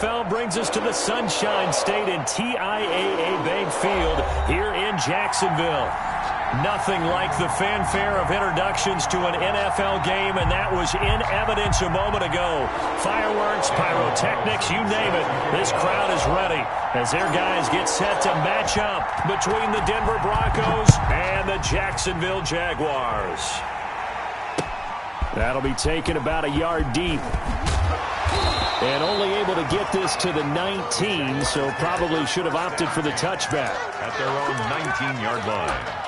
NFL brings us to the Sunshine State in TIAA Bank Field here in Jacksonville. Nothing like the fanfare of introductions to an NFL game, and that was in evidence a moment ago. Fireworks, pyrotechnics, you name it. This crowd is ready as their guys get set to match up between the Denver Broncos and the Jacksonville Jaguars. That'll be taken about a yard deep. And only able to get this to the 19, so probably should have opted for the touchback. At their own 19-yard line.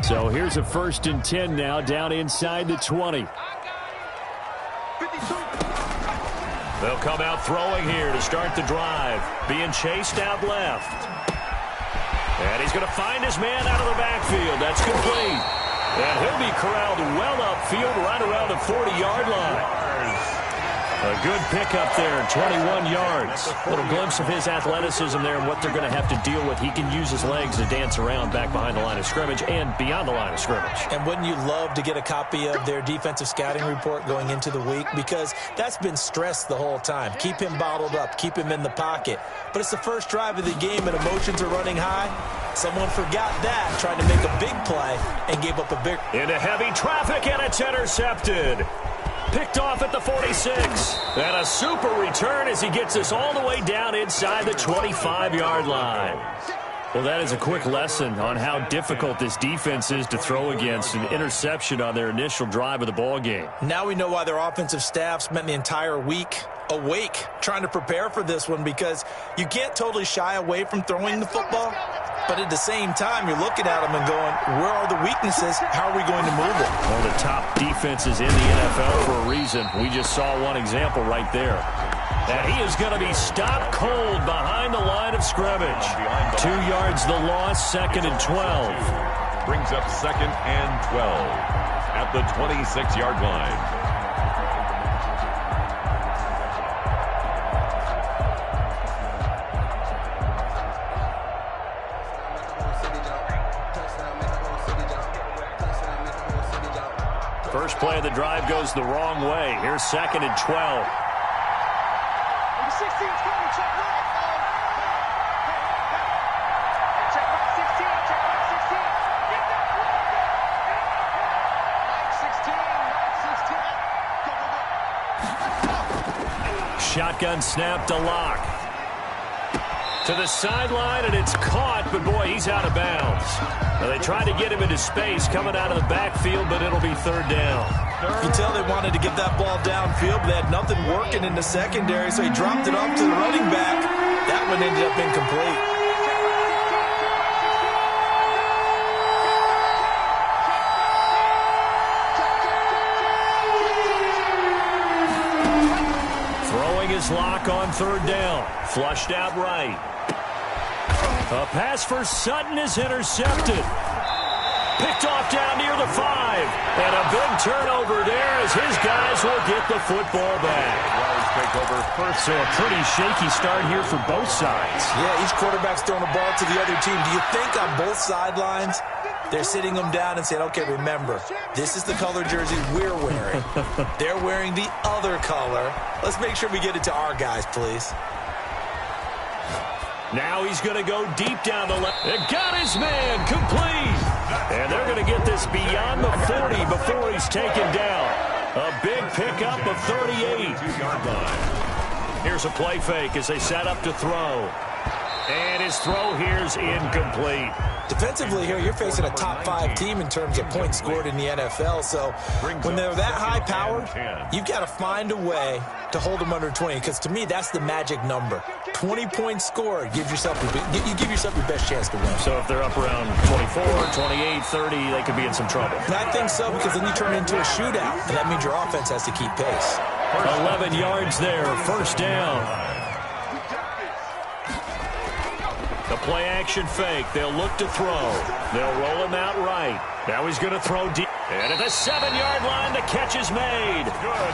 So here's a 1st and 10 now, down inside the 20. They'll come out throwing here to start the drive. Being chased out left. And he's going to find his man out of the backfield. That's complete. And he'll be corralled well upfield right around the 40-yard line. A good pickup there, 21 yards. A little glimpse of his athleticism there and what they're going to have to deal with. He can use his legs to dance around back behind the line of scrimmage and beyond the line of scrimmage. And wouldn't you love to get a copy of their defensive scouting report going into the week? Because that's been stressed the whole time. Keep him bottled up. Keep him in the pocket. But it's the first drive of the game and emotions are running high. Someone forgot that, tried to make a big play and gave up a big... Into heavy traffic, and it's intercepted. Picked off at the 46. And a super return as he gets us all the way down inside the 25-yard line. Well, that is a quick lesson on how difficult this defense is to throw against. An interception on their initial drive of the ball game. Now we know why their offensive staff spent the entire week awake trying to prepare for this one, because you can't totally shy away from throwing the football. But at the same time, you're looking at them and going, where are the weaknesses? How are we going to move it? One of the top defenses in the NFL for a reason. We just saw one example right there. And he is going to be stopped cold behind the line of scrimmage. 2 yards the loss, 2nd and 12. Brings up 2nd and 12 at the 26-yard line. First play of the drive goes the wrong way. Here's 2nd and 12. Shotgun snap to Lock. To the sideline, and it's caught, but boy, he's out of bounds. Now, they tried to get him into space coming out of the backfield, but it'll be 3rd down. You can tell they wanted to get that ball downfield, but they had nothing working in the secondary, so he dropped it off to the running back. That one ended up incomplete. Throwing his Lock on 3rd down. Flushed out right. A pass for Sutton is intercepted. Picked off down near the 5. And a big turnover there as his guys will get the football back. So a pretty shaky start here for both sides. Yeah, each quarterback's throwing a ball to the other team. Do you think on both sidelines they're sitting them down and saying, okay, remember, this is the color jersey we're wearing. They're wearing the other color. Let's make sure we get it to our guys, please. Now he's going to go deep down the left. It got his man complete. And they're going to get this beyond the 40 before he's taken down. A big pickup of 38. Here's a play fake as they set up to throw. And his throw here's incomplete. Defensively here, you're facing a top 5 team in terms of points scored in the NFL. So when they're that high-powered, you've got to find a way to hold them under 20. Because to me, that's the magic number. 20 points scored, you give yourself your best chance to win. So if they're up around 24, 28, 30, they could be in some trouble. And I think so, because then you turn it into a shootout, and that means your offense has to keep pace. 11 yards there, 1st down. The play-action fake. They'll look to throw. They'll roll him out right. Now he's going to throw deep. And at the 7-yard line, the catch is made.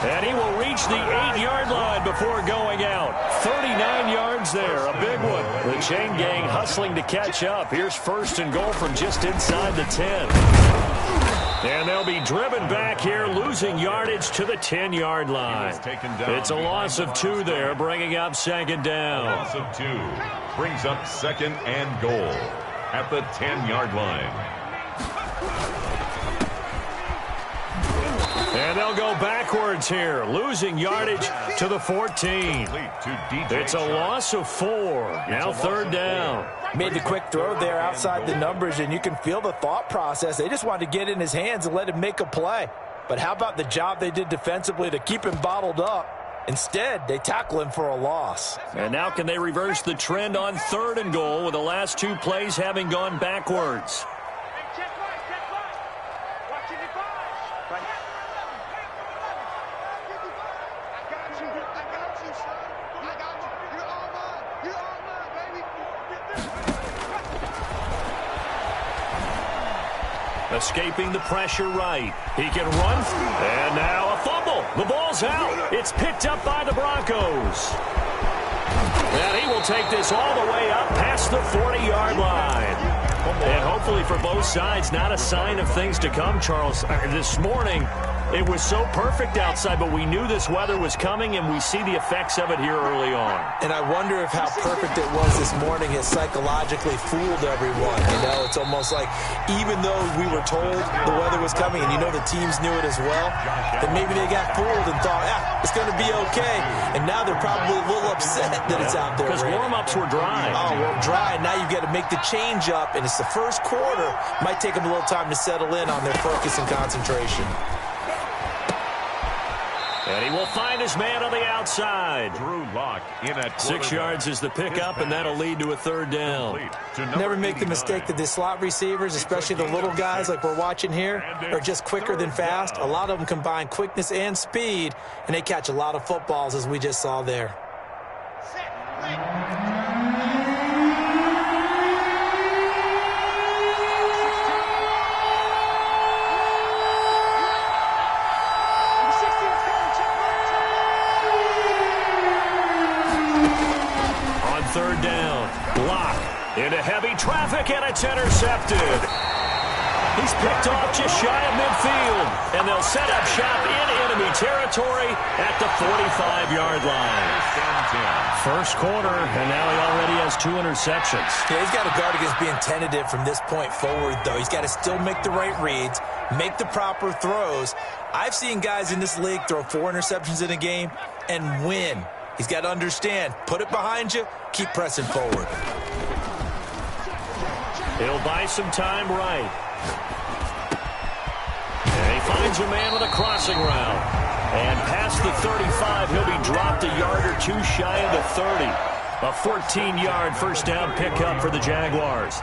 And he will reach the 8-yard line before going out. 39 yards there, a big one. The chain gang hustling to catch up. Here's 1st and goal from just inside the 10. And they'll be driven back here, losing yardage to the 10-yard line. It's a loss of 2 there, bringing up 2nd down. Loss of 2 brings up 2nd and goal at the 10-yard line. And they'll go backwards here, losing yardage to the 14. It's a loss of 4. Now 3rd down. Made the quick throw there outside the numbers, and you can feel the thought process. They just wanted to get in his hands and let him make a play. But how about the job they did defensively to keep him bottled up? Instead, they tackle him for a loss. And now can they reverse the trend on 3rd and goal with the last 2 plays having gone backwards? Escaping the pressure right. He can run. And now a fumble. The ball's out. It's picked up by the Broncos. And he will take this all the way up past the 40-yard line. And hopefully for both sides, not a sign of things to come, Charles. This morning, it was so perfect outside, but we knew this weather was coming, and we see the effects of it here early on. And I wonder if how perfect it was this morning has psychologically fooled everyone. You know, it's almost like even though we were told the weather was coming, and you know the teams knew it as well, then maybe they got fooled and thought, it's going to be okay. And now they're probably a little upset that it's out there. Because warm-ups were dry. Oh, well, dry. Now you've got to make the change up, and it's the first quarter. Might take them a little time to settle in on their focus and concentration. And he will find his man on the outside. Drew Lock in at 6 yards is the pickup, and that'll lead to a 3rd down. Never make the mistake that the slot receivers, especially the little guys like we're watching here, are just quicker than fast. A lot of them combine quickness and speed, and they catch a lot of footballs, as we just saw there. On 3rd down, Lock into heavy traffic, and it's intercepted. He's picked off just shy of midfield, and they'll set up shop in enemy territory at the 45-yard line. First quarter, and now he already has 2 interceptions. Yeah, he's got to guard against being tentative from this point forward, though. He's got to still make the right reads, make the proper throws. I've seen guys in this league throw 4 interceptions in a game and win. He's got to understand, put it behind you, keep pressing forward. He'll buy some time right. And he finds a man with a crossing route. And past the 35, he'll be dropped a yard or 2 shy of the 30. A 14-yard first down pickup for the Jaguars.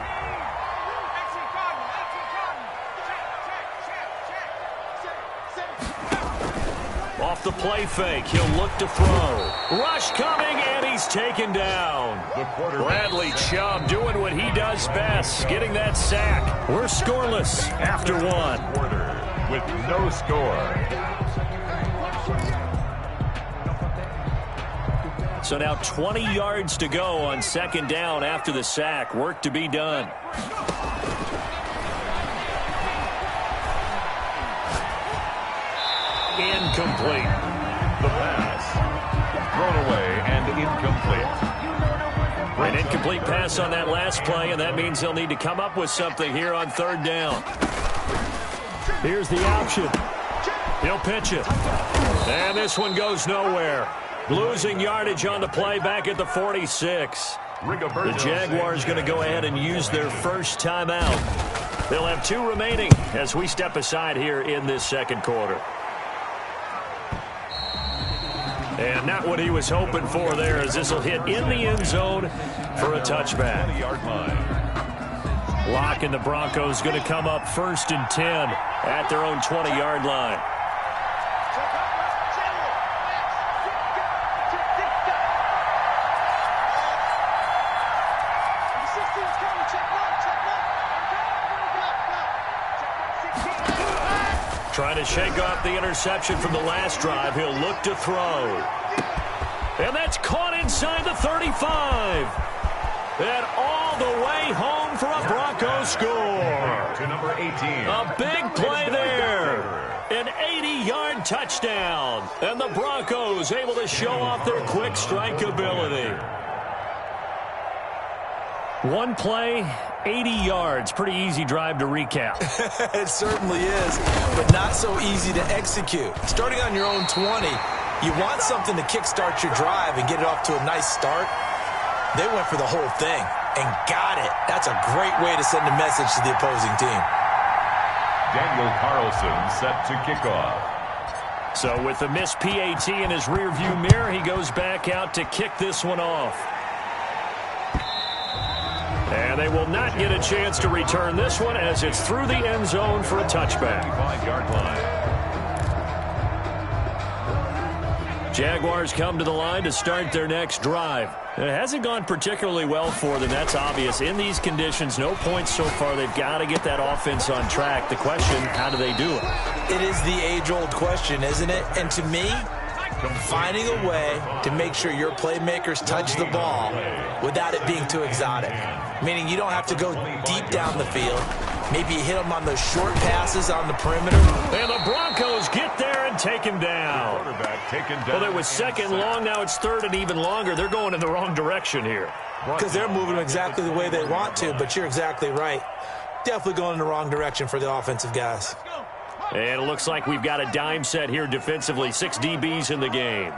Off the play fake, he'll look to throw. Rush coming, and he's taken down. Bradley Chubb doing what he does best, getting that sack. We're scoreless after 1. With no score. So now 20 yards to go on 2nd down after the sack. Work to be done. Incomplete. The pass. Thrown away and incomplete. An incomplete pass on that last play, and that means they'll need to come up with something here on 3rd down. Here's the option. He'll pitch it. And this one goes nowhere. Losing yardage on the play back at the 46. The Jaguars going to go ahead and use their first timeout. They'll have 2 remaining as we step aside here in this 2nd quarter. And not what he was hoping for there, as this will hit in the end zone for a touchback. Lock and the Broncos going to come up 1st and 10 at their own 20-yard line. Trying to shake off the interception from the last drive. He'll look to throw. And that's caught inside the 35. And all the way home for a Broncos score. To number 18. A big play there. An 80-yard touchdown. And the Broncos able to show off their quick strike ability. One play, 80 yards. Pretty easy drive to recap. It certainly is, but not so easy to execute. Starting on your own 20, you want something to kickstart your drive and get it off to a nice start. They went for the whole thing and got it. That's a great way to send a message to the opposing team. Daniel Carlson set to kick off. So with the missed PAT in his rearview mirror, he goes back out to kick this one off. And they will not get a chance to return this one as it's through the end zone for a touchback. 5-yard line. Jaguars come to the line to start their next drive. It hasn't gone particularly well for them. That's obvious. In these conditions, no points so far. They've got to get that offense on track. The question, how do they do it? It is the age-old question, isn't it? And to me, finding a way to make sure your playmakers touch the ball without it being too exotic. Meaning you don't have to go deep down the field. Maybe you hit them on those short passes on the perimeter. And the Broncos get there and take him down. Quarterback taken down. Well, it was second long. Now it's third and even longer. They're going in the wrong direction here. Because they're moving exactly the way they want to, but you're exactly right. Definitely going in the wrong direction for the offensive guys. And it looks like we've got a dime set here defensively. 6 DBs in the game.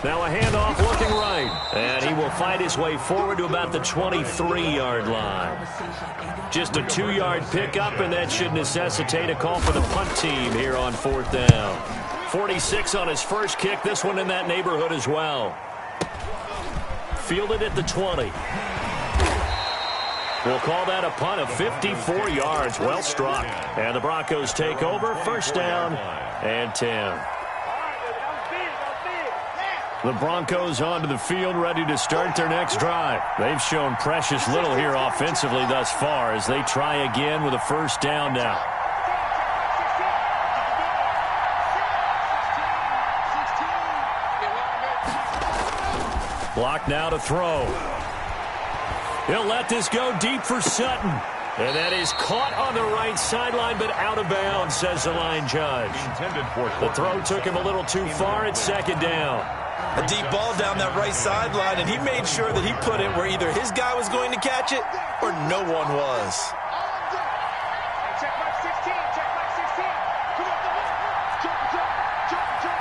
Now a handoff looking right. And he will fight his way forward to about the 23-yard line. Just a 2-yard pickup, and that should necessitate a call for the punt team here on 4th down. 46 on his first kick. This one in that neighborhood as well. Fielded at the 20. We'll call that a punt of 54 yards. Well struck. And the Broncos take over. 1st down and 10. The Broncos onto the field, ready to start their next drive. They've shown precious little here offensively thus far as they try again with a 1st down now. Block now to throw. He'll let this go deep for Sutton. And that is caught on the right sideline, but out of bounds, says the line judge. The throw took him a little too far. It's 2nd down. A deep ball down that right sideline, and he made sure that he put it where either his guy was going to catch it or no one was. Check mark 16. Check mark 16. Come on, come on. Jump, jump, jump, jump.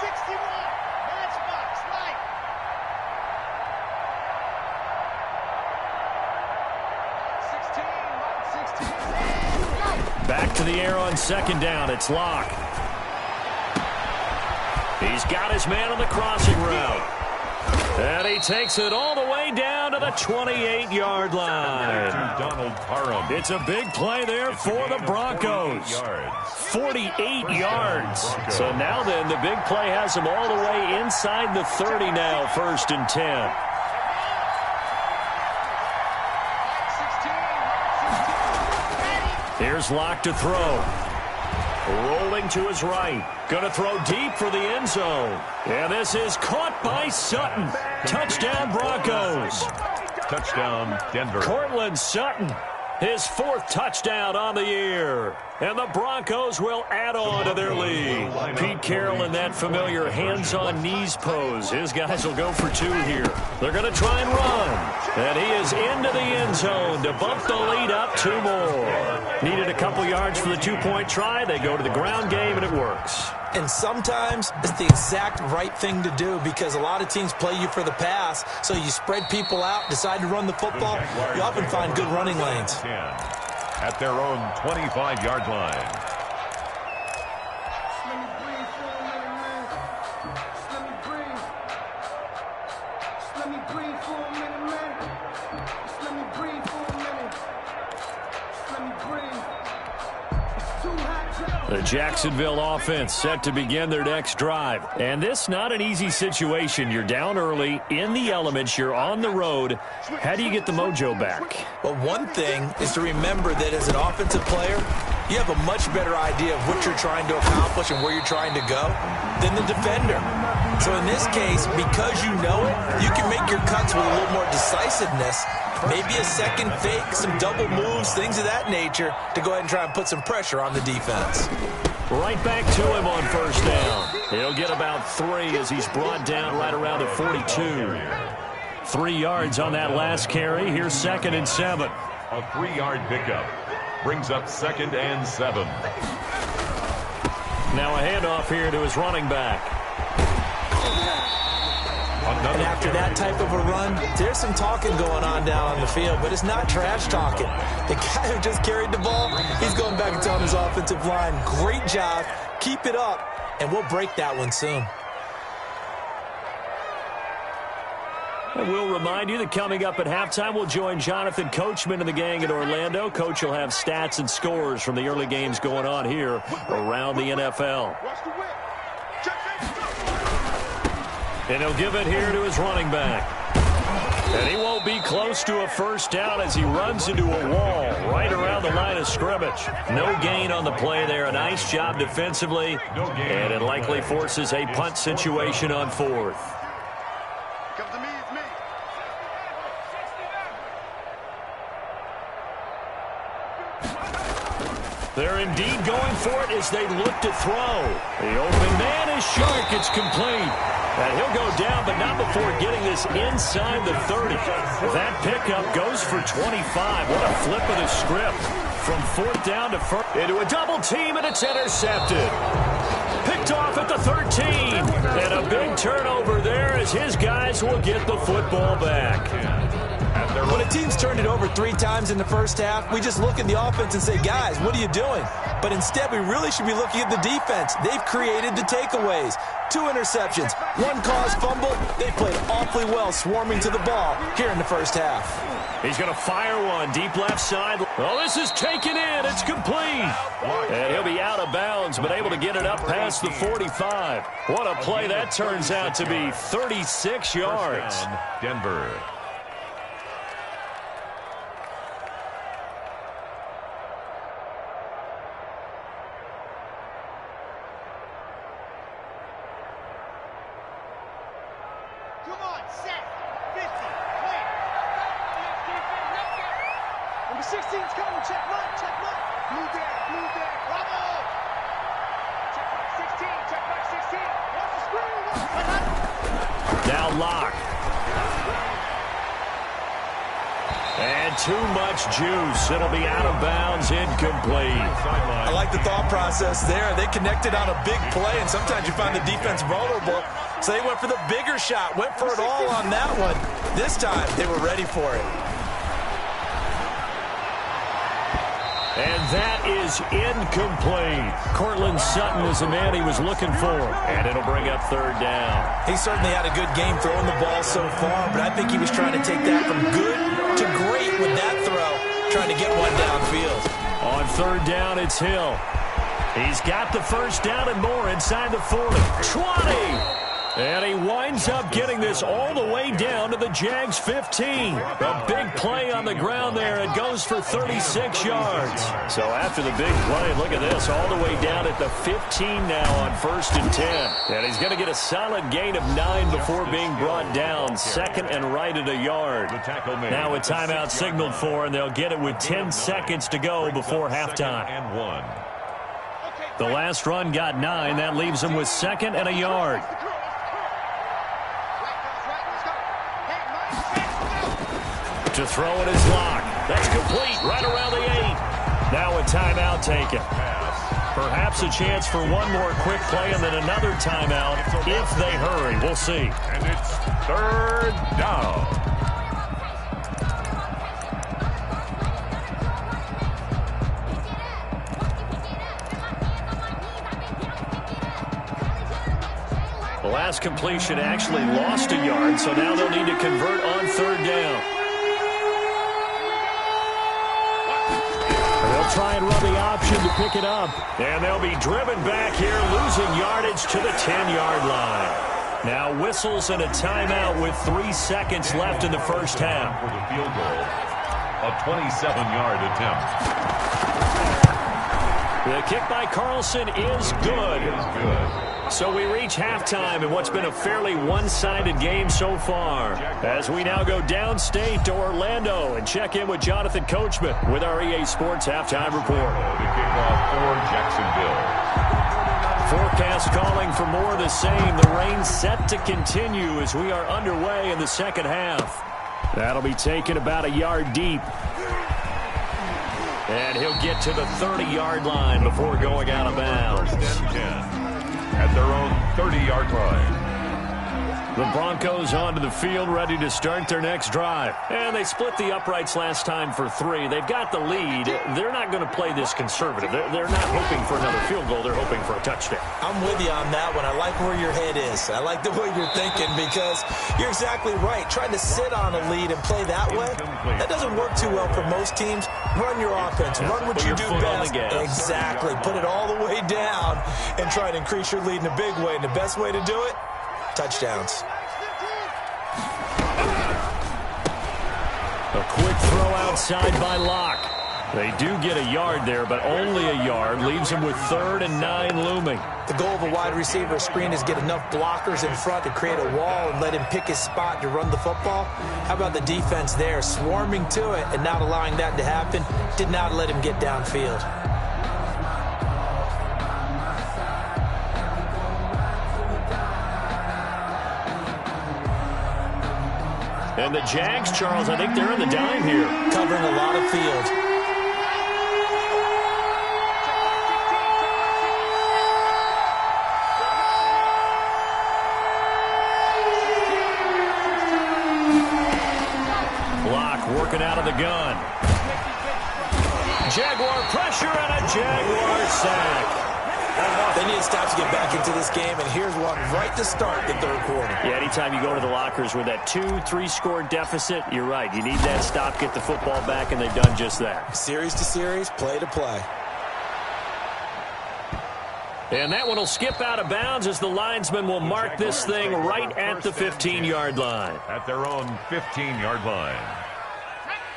61. Matchbox light. 16. Back to the air on 2nd down. It's Locke. He's got his man on the crossing route. And he takes it all the way down to the 28-yard line. Donald Parham. It's a big play there for the Broncos. 48 yards. So now then, the big play has him all the way inside the 30 now, 1st and 10. Here's Locke to throw. Rolling to his right. Going to throw deep for the end zone. And this is caught by Sutton. Touchdown, Broncos. Touchdown, Denver. Cortland Sutton, his 4th touchdown on the year. And the Broncos will add on to their lead. Pete Carroll in that familiar hands-on knees pose. His guys will go for 2 here. They're going to try and run. And he is into the end zone to bump the lead up 2 more. Needed a couple yards for the 2-point try. They go to the ground game, and it works. And sometimes it's the exact right thing to do because a lot of teams play you for the pass, so you spread people out, decide to run the football. You often find good running lanes. At their own 25-yard line. Too hot. The Jacksonville offense set to begin their next drive. And this not an easy situation. You're down early, in the elements, you're on the road. How do you get the mojo back? Well, one thing is to remember that as an offensive player, you have a much better idea of what you're trying to accomplish and where you're trying to go than the defender. So in this case, because you know it, you can make your cuts with a little more decisiveness, maybe a second fake, some double moves, things of that nature, to go ahead and try and put some pressure on the defense. Right back to him on first down. He'll get about 3 as he's brought down right around the 42. 3 yards on that last carry. Here's 2nd and 7. A 3-yard pickup brings up 2nd and 7. Now a handoff here to his running back. And after that type of a run, there's some talking going on down on the field, but it's not trash talking. The guy who just carried the ball, he's going back and telling his offensive line, great job, keep it up, and we'll break that one soon. And we'll remind you that coming up at halftime, we'll join Jonathan Coachman and the gang in Orlando. Coach will have stats and scores from the early games going on here around the NFL. And he'll give it here to his running back. And he won't be close to a first down as he runs into a wall right around the line of scrimmage. No gain on the play there. A nice job defensively. And it likely forces a punt situation on 4th. Come to me, it's me. They're indeed going for it as they look to throw. The open man is Shark. It's complete. And he'll go down, but not before getting this inside the 30. That pickup goes for 25. What a flip of the script. From 4th down to 1st. Into a double team, and it's intercepted. Picked off at the 13. And a big turnover there as his guys will get the football back. When a team's turned it over 3 times in the first half, we just look at the offense and say, guys, what are you doing? But instead, we really should be looking at the defense. They've created the takeaways. 2 interceptions, 1 caused fumble. They played awfully well swarming to the ball here in the first half. He's going to fire one deep left side. Oh, this is taken in. It's complete. And he'll be out of bounds, but able to get it up past the 45. What a play that turns out to be. 36 yards. Denver. Come on, set. 50, clear. Number 16's coming. Check left, check left. Blue there, bravo. Check back 16. Watch the screen. Now Locke. And too much juice. It'll be out of bounds, incomplete. I like the thought process there. They connected on a big play, and sometimes you find the defense vulnerable. So they went for the bigger shot, went for it all on that one. This time, they were ready for it. And that is incomplete. Cortland Sutton was the man he was looking for. And it'll bring up 3rd down. He certainly had a good game throwing the ball so far, but I think he was trying to take that from good to great with that throw, trying to get one downfield. On 3rd down, it's Hill. He's got the first down and more inside the 40. 20! And he winds up getting this all the way down to the Jags 15. A big play on the ground there. It goes for 36 yards. So after the big play, look at this, all the way down at the 15 now on 1st and 10. And he's going to get a solid gain of 9 before being brought down. 2nd and right at a yard. Now a timeout signaled for, and they'll get it with 10 seconds to go before halftime. And 1. The last run got 9. That leaves him with 2nd and a yard. To throw it is Locke. That's complete right around the 8. Now a timeout taken. Perhaps a chance for one more quick play and then another timeout if they hurry. We'll see. And it's 3rd down. The last completion actually lost a yard, so now they'll need to convert on 3rd down. try and run the option to pick it up. And they'll be driven back here, losing yardage to the 10-yard line. Now whistles and a timeout with 3 seconds left in the first half. For the field goal, a 27-yard attempt. The kick by Carlson is good. So we reach halftime in what's been a fairly one-sided game so far. As we now go downstate to Orlando and check in with Jonathan Coachman with our EA Sports Halftime Report. The kickoff for Jacksonville. Forecast calling for more of the same. The rain set to continue as we are underway in the second half. That'll be taken about a yard deep. And he'll get to the 30-yard line before going out of bounds. First and 10 at their own 30-yard line. The Broncos onto the field, ready to start their next drive. And they split the uprights last time for 3. They've got the lead. They're not going to play this conservative. They're not hoping for another field goal. They're hoping for a touchdown. I'm with you on that one. I like where your head is. I like the way you're thinking because you're exactly right. Trying to sit on a lead and play that way, that doesn't work too well for most teams. Run your offense. Run what you do best. Exactly. Put it all the way down and try to increase your lead in a big way. And the best way to do it, touchdowns. A quick throw outside by Locke. They do get a yard there, but only a yard. Leaves them with 3rd and 9 looming. The goal of a wide receiver screen is get enough blockers in front to create a wall and let him pick his spot to run the football. How about the defense there, swarming to it and not allowing that to happen? Did not let him get downfield. And the Jags, Charles, I think they're in the dime here. Covering a lot of field. Block working out of the gun. Jaguar pressure and a Jaguar sack. They need to stop to get back into this game, and here's one right to start the 3rd quarter. Yeah, anytime you go to the lockers with that 2-3 score deficit, you're right. You need that stop, get the football back, and they've done just that. Series to series, play to play. And that one will skip out of bounds as the linesman will mark this thing right at the 15-yard line. At their own 15-yard line.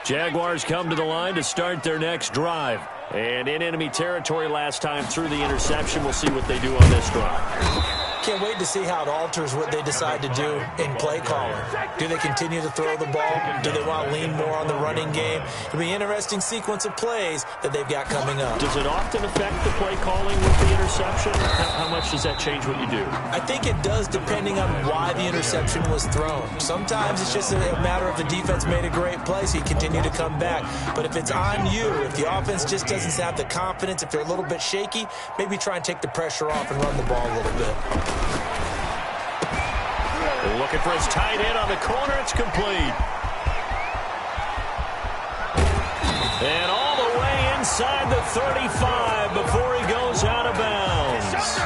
Jaguars come to the line to start their next drive. And in enemy territory last time through the interception. We'll see what they do on this drive. Can't wait to see how it alters what they decide to do in play calling. Do they continue to throw the ball? Do they want to lean more on the running game? It'll be an interesting sequence of plays that they've got coming up. Does it often affect the play calling with the interception? How much does that change what you do? I think it does depending on why the interception was thrown. Sometimes it's just a matter of the defense made a great play, so you continue to come back. But if it's on you, if the offense just doesn't have the confidence, if they're a little bit shaky, maybe try and take the pressure off and run the ball a little bit. Looking for his tight end on the corner. It's complete. And all the way inside the 35 before he goes out of bounds.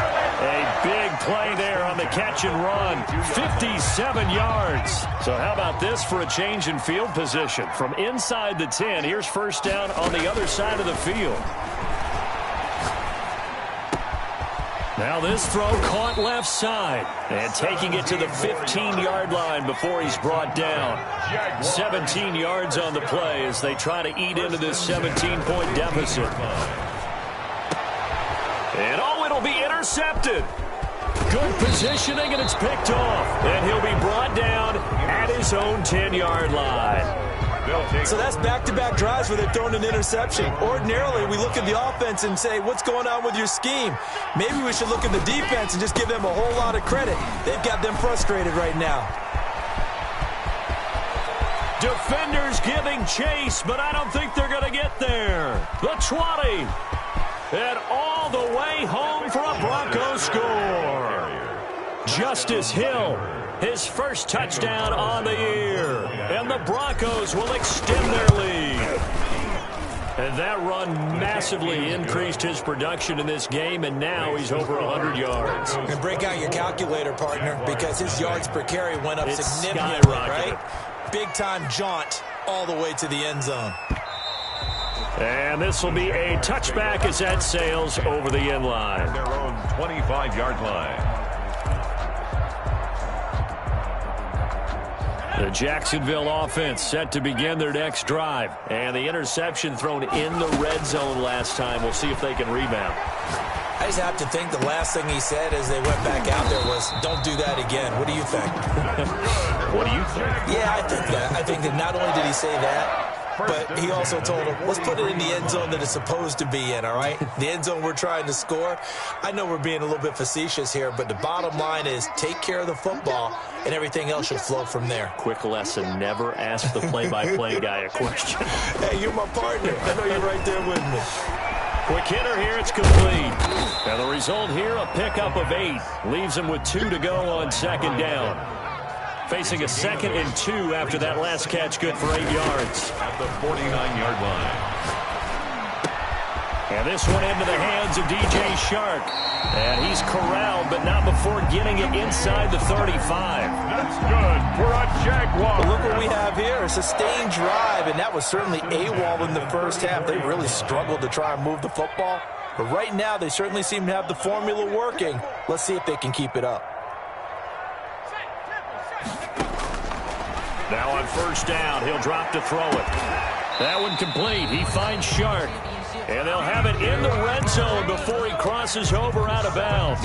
A big play there on the catch and run. 57 yards. So how about this for a change in field position? From inside the 10, here's first down on the other side of the field. Now this throw caught left side. And taking it to the 15-yard line before he's brought down. 17 yards on the play as they try to eat into this 17-point deficit. And it'll be intercepted. Good positioning, and it's picked off. And he'll be brought down at his own 10-yard line. So that's back-to-back drives where they've thrown an interception. Ordinarily, we look at the offense and say, what's going on with your scheme? Maybe we should look at the defense and just give them a whole lot of credit. They've got them frustrated right now. Defenders giving chase, but I don't think they're going to get there. The 20. And all the way home for a Broncos score. Justice Hill, his first touchdown on the year. And the Broncos will extend their lead. And that run massively increased his production in this game, and now he's over 100 yards. And break out your calculator, partner, because his yards per carry went up significantly, right? Big-time jaunt all the way to the end zone. And this will be a touchback as that sails over the end line. Their own 25-yard line. The Jacksonville offense set to begin their next drive. And the interception thrown in the red zone last time. We'll see if they can rebound. I just have to think the last thing he said as they went back out there was, don't do that again. What do you think? What do you think? Yeah, I think that. I think that not only did he say that, but he also told him, let's put it in the end zone that it's supposed to be in, all right? The end zone we're trying to score. I know we're being a little bit facetious here, but the bottom line is take care of the football, and everything else should flow from there. Quick lesson, never ask the play-by-play guy a question. Hey, you're my partner. I know you're right there with me. Quick hitter here, it's complete. And the result here, a pickup of 8. Leaves him with 2 to go on second down. Facing a 2nd and 2 after that last catch, good for 8 yards. At the 49-yard line. And this one into the hands of DJ Shark. And he's corralled, but not before getting it inside the 35. That's good for a Jaguar. But look what we have here, a sustained drive, and that was certainly AWOL in the first half. They really struggled to try and move the football. But right now, they certainly seem to have the formula working. Let's see if they can keep it up. Now on first down, he'll drop to throw it. That one complete. He finds Shark. And they'll have it in the red zone before he crosses over out of bounds.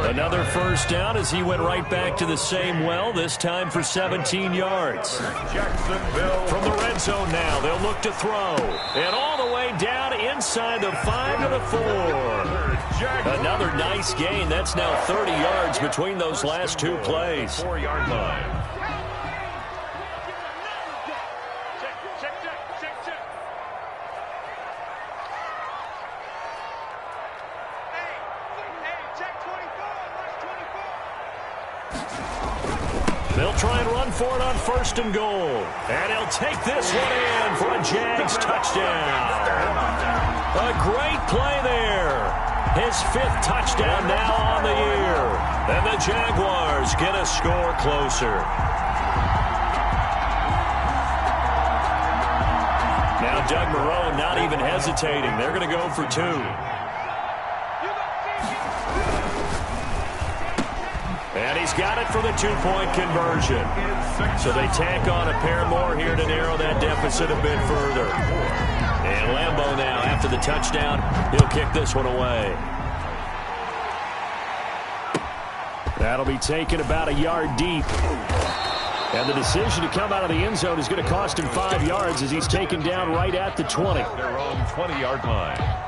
Another first down as he went right back to the same well, this time for 17 yards. Jacksonville. From the red zone now, they'll look to throw. And all the way down inside the 5 to the 4. Another nice gain. That's now 30 yards between those last 2 plays. 4-yard line. They'll try and run for it on first and goal. And he'll take this one in for a Jags touchdown. A great play there. His 5th touchdown now on the year. And the Jaguars get a score closer. Now Doug Moreau not even hesitating. They're going to go for 2. And he's got it for the 2-point conversion. So they tack on a pair more here to narrow that deficit a bit further. And Lambeau now, after the touchdown, he'll kick this one away. That'll be taken about a yard deep. And the decision to come out of the end zone is going to cost him 5 yards as he's taken down right at the 20. Their own 20-yard line.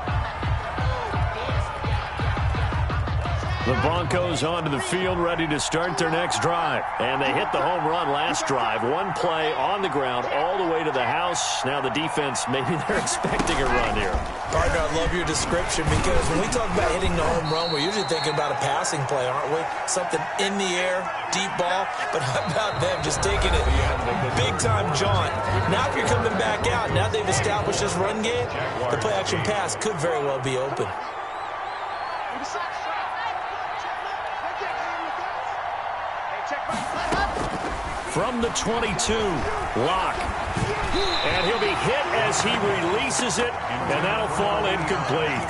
The Broncos onto the field, ready to start their next drive. And they hit the home run last drive. 1 play on the ground all the way to the house. Now the defense, maybe they're expecting a run here. Partner, I love your description because when we talk about hitting the home run, we're usually thinking about a passing play, aren't we? Something in the air, deep ball. But how about them just taking it big-time jaunt? Now if you're coming back out, now they've established this run game, the play-action pass could very well be open. From the 22, Locke. And he'll be hit as he releases it, and that'll fall incomplete.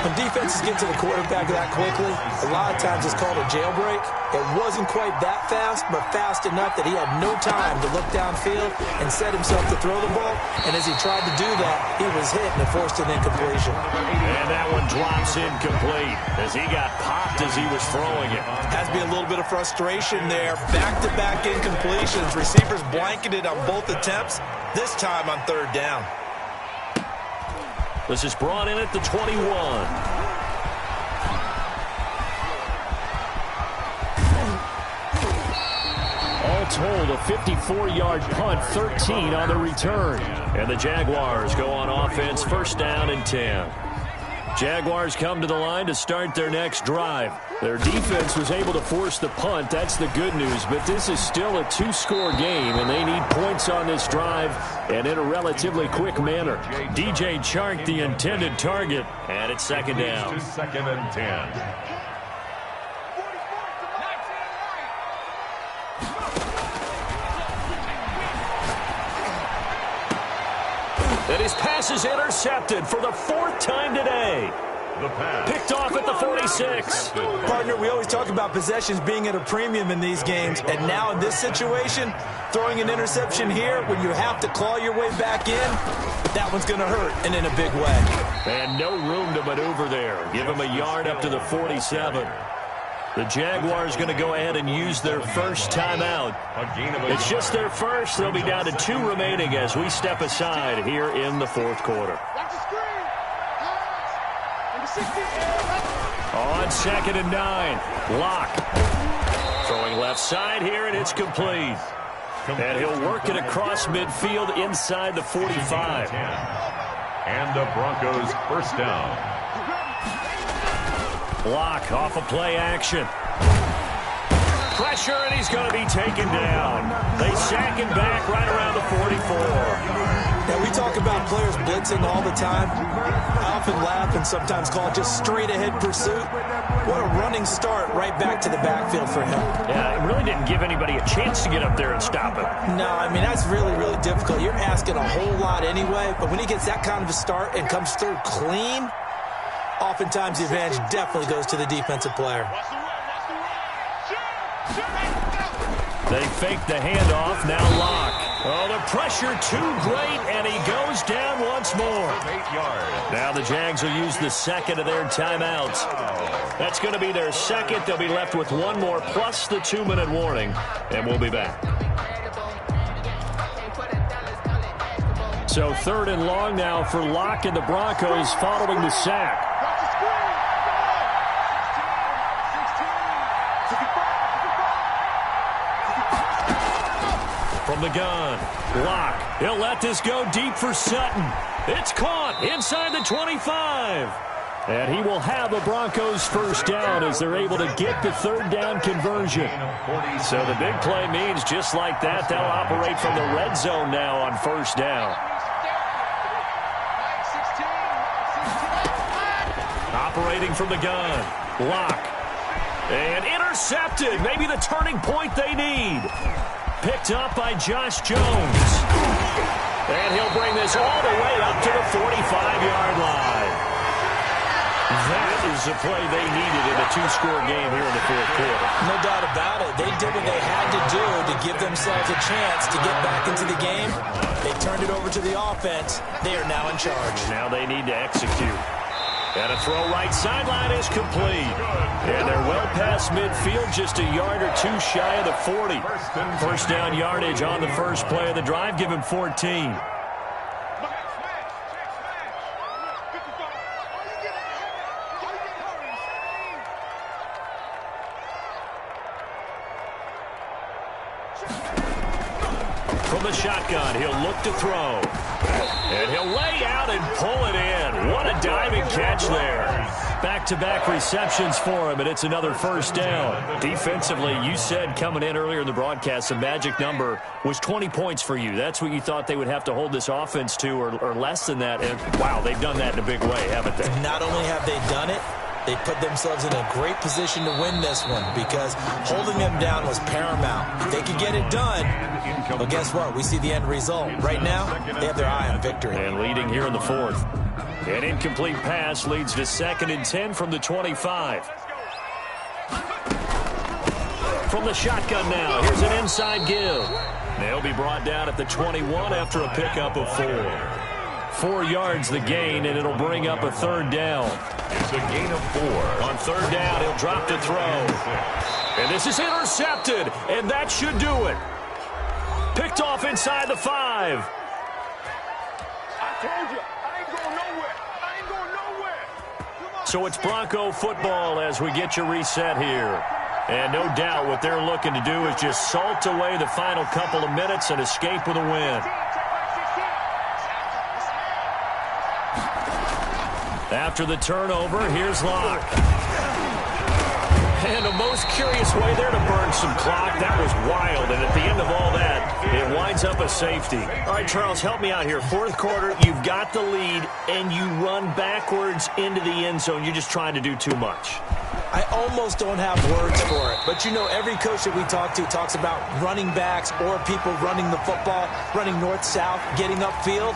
When defenses get to the quarterback that quickly, a lot of times it's called a jailbreak. It wasn't quite that fast, but fast enough that he had no time to look downfield and set himself to throw the ball. And as he tried to do that, he was hit and it forced an incompletion. And that one drops incomplete as he got popped as he was throwing it. Has to be a little bit of frustration there. Back-to-back incompletions. Receivers blanketed on both attempts, this time on 3rd down. This is brought in at the 21. All told, a 54-yard punt, 13 on the return. And the Jaguars go on offense, 1st down and 10. Jaguars come to the line to start their next drive. Their defense was able to force the punt. That's the good news. But this is still a 2-score game, and they need points on this drive and in a relatively quick manner. DJ Chark, the intended target, and it's 2nd down. 2nd and 10. And And his pass is intercepted for the fourth time today. The pass. Picked off at the 46. Partner, we always talk about possessions being at a premium in these games, and now in this situation, throwing an interception here when you have to claw your way back in, that one's going to hurt, and in a big way. And no room to maneuver there. Give him a yard up to the 47. The Jaguars going to go ahead and use their first timeout. It's just their first. They'll be down to 2 remaining as we step aside here in the fourth quarter. On 2nd and 9, Locke. Throwing left side here, and it's complete. And he'll work it across midfield inside the 45. And the Broncos first down. Locke off of play action. Pressure, and he's going to be taken down. They sack him back right around the 44. Now, we talk about players blitzing all the time. I often laugh and sometimes call it just straight-ahead pursuit. What a running start right back to the backfield for him. Yeah, it really didn't give anybody a chance to get up there and stop him. No, I mean, that's really, really difficult. You're asking a whole lot anyway, but when he gets that kind of a start and comes through clean, oftentimes the advantage definitely goes to the defensive player. They fake the handoff, now Locke. Oh, the pressure too great, and he goes down once more. 8 yards. Now the Jags will use the second of their timeouts. That's going to be their second. They'll be left with one more, plus the 2-minute warning, and we'll be back. So 3rd and long now for Locke and the Broncos following the sack. From the gun, Locke. He'll let this go deep for Sutton. It's caught inside the 25. And he will have a Broncos first down as they're able to get the 3rd down conversion. So the big play means just like that, they'll operate from the red zone now on first down. Operating from the gun, Locke. And intercepted, maybe the turning point they need. Picked up by Josh Jones. And he'll bring this all the way up to the 45-yard line. That is the play they needed in a 2-score game here in the fourth quarter. No doubt about it. They did what they had to do to give themselves a chance to get back into the game. They turned it over to the offense. They are now in charge. Now they need to execute. And a throw right sideline is complete. And they're well past midfield, just a yard or 2 shy of the 40. First down yardage on the first play of the drive. Give him 14. From the shotgun, he'll look to throw. And he'll lay out and pull it in. What a diving catch there. Back-to-back receptions for him, and it's another first down. Defensively, you said coming in earlier in the broadcast, the magic number was 20 points for you. That's what you thought they would have to hold this offense to, or less than that. And, wow, they've done that in a big way, haven't they? Not only have they done it, they put themselves in a great position to win this one because holding them down was paramount. If they could get it done, well, guess what? We see the end result. Right now, they have their eye on victory. And leading here in the fourth. An incomplete pass leads to 2nd and 10 from the 25. From the shotgun now, here's an inside give. They'll be brought down at the 21 after a pickup of 4. 4 yards the gain, and it'll bring up a 3rd down. It's a gain of 4. On 3rd down, he'll drop to throw. And this is intercepted, and that should do it. Picked off inside the 5. I told you, I ain't going nowhere. I ain't going nowhere. So it's Bronco football as we get you reset here. And no doubt what they're looking to do is just salt away the final couple of minutes and escape with a win. After the turnover, here's Locke. And a most curious way there to burn some clock. That was wild, and at the end of all that, it winds up a safety. All right, Charles, help me out here. Fourth quarter, you've got the lead, and you run backwards into the end zone. You're just trying to do too much. I almost don't have words for it, but you know every coach that we talk to talks about running backs or people running the football, running north-south, getting upfield.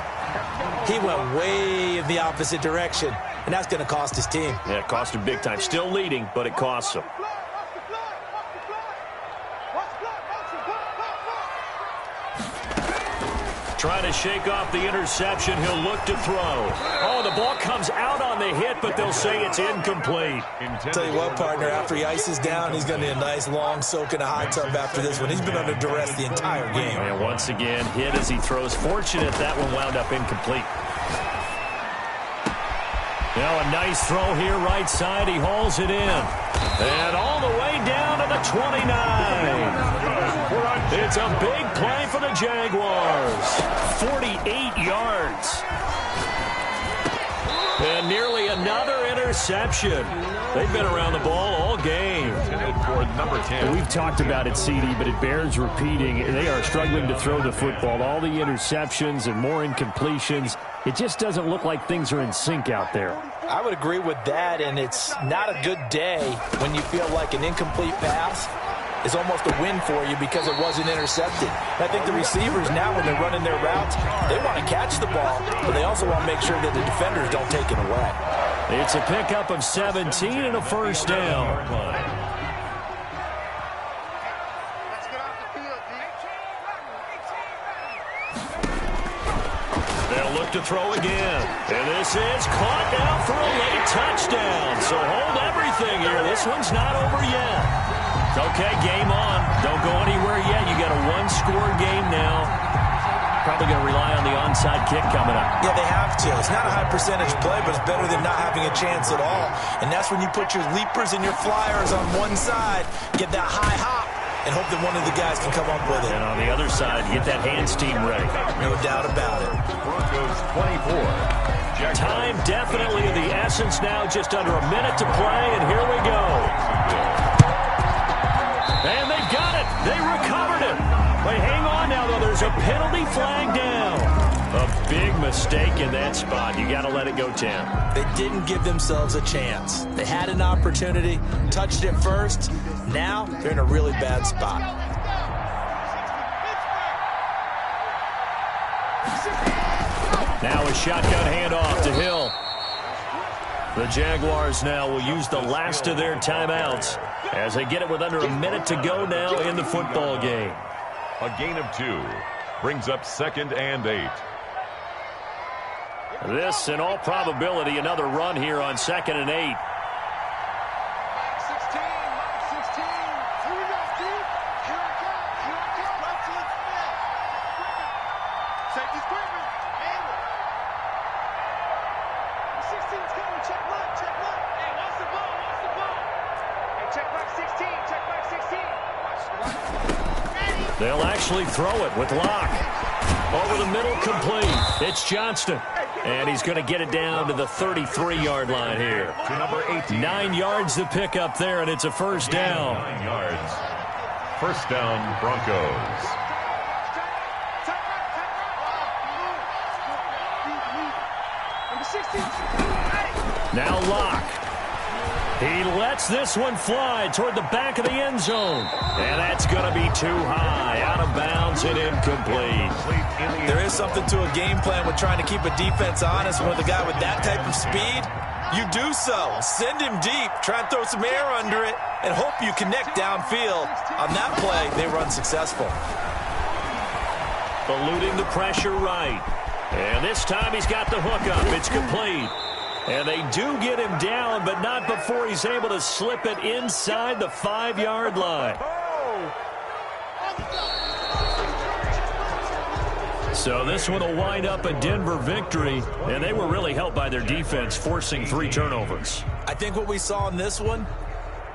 He went way in the opposite direction, and that's going to cost his team. Yeah, it cost him big time. Still leading, but it costs him. Trying to shake off the interception. He'll look to throw. Oh, the ball comes out on the hit, but they'll say it's incomplete. Tell you what, partner, after he ices down, he's going to need a nice long soak in a hot tub after this one. He's been under duress the entire game. And once again, hit as he throws. Fortunate that one wound up incomplete. Now a nice throw here, right side. He hauls it in. And all the way down to the 29. It's a big play for the Jaguars. 48 yards. And nearly another interception. They've been around the ball all game. For number 10. We've talked about it, CD, but it bears repeating. They are struggling to throw the football. All the interceptions and more incompletions. It just doesn't look like things are in sync out there. I would agree with that, and it's not a good day when you feel like an incomplete pass is almost a win for you because it wasn't intercepted. I think the receivers now, when they're running their routes, they want to catch the ball, but they also want to make sure that the defenders don't take it away. It's a pickup of 17 and a first down. They'll look to throw again. And this is caught now for a late touchdown. So hold everything here. This one's not over yet. Okay, game on. Don't go anywhere yet. You got a one-score game now. Probably going to rely on the onside kick coming up. Yeah, they have to. It's not a high-percentage play, but it's better than not having a chance at all. And that's when you put your leapers and your flyers on one side, get that high hop, and hope that one of the guys can come up with it. And on the other side, get that hands team ready. No doubt about it. Broncos 24. Time definitely of the essence now. Just under a minute to play, and here we go. And they got it. They recovered it. But hang on now, though. There's a penalty flag down. A big mistake in that spot. You got to let it go, Tim. They didn't give themselves a chance. They had an opportunity, touched it first. Now they're in a really bad spot. Now a shotgun handoff to Hill. The Jaguars now will use the last of their timeouts as they get it with under a minute to go now in the football game. A gain of 2 brings up 2nd and 8. This, in all probability, another run here on 2nd and 8. They'll actually throw it with Locke. Over the middle, complete. It's Johnston. And he's going to get it down to the 33-yard line here. To number 18. 9 yards to pick up there, and it's a first down. 9 yards. First down, Broncos. Now Locke. He lets this one fly toward the back of the end zone. And that's going to be too high. Out of bounds and incomplete. There is something to a game plan with trying to keep a defense honest. With a guy with that type of speed, you do so. Send him deep. Try and throw some air under it and hope you connect downfield. On that play, they were unsuccessful. Eluding the pressure right. And this time he's got the hook up. It's complete. And they do get him down, but not before he's able to slip it inside the 5-yard line. So this one will wind up a Denver victory, and they were really helped by their defense, forcing 3 turnovers. I think what we saw in this one,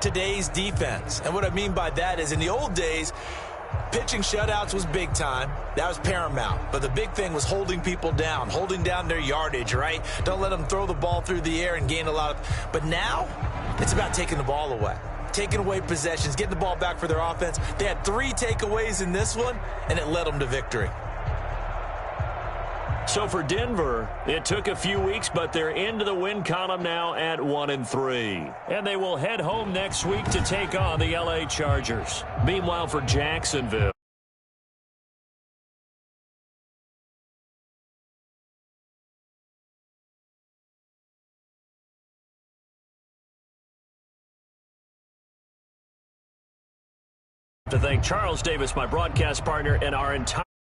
today's defense. And what I mean by that is in the old days, pitching shutouts was big time. That was paramount. But the big thing was holding people down, holding down their yardage, right? Don't let them throw the ball through the air and gain a lot of... But now, it's about taking the ball away. Taking away possessions, getting the ball back for their offense. They had 3 takeaways in this one, and it led them to victory. So for Denver, it took a few weeks, but they're into the win column now at 1-3. And they will head home next week to take on the LA Chargers. Meanwhile, for Jacksonville, to thank Charles Davis, my broadcast partner, and our entire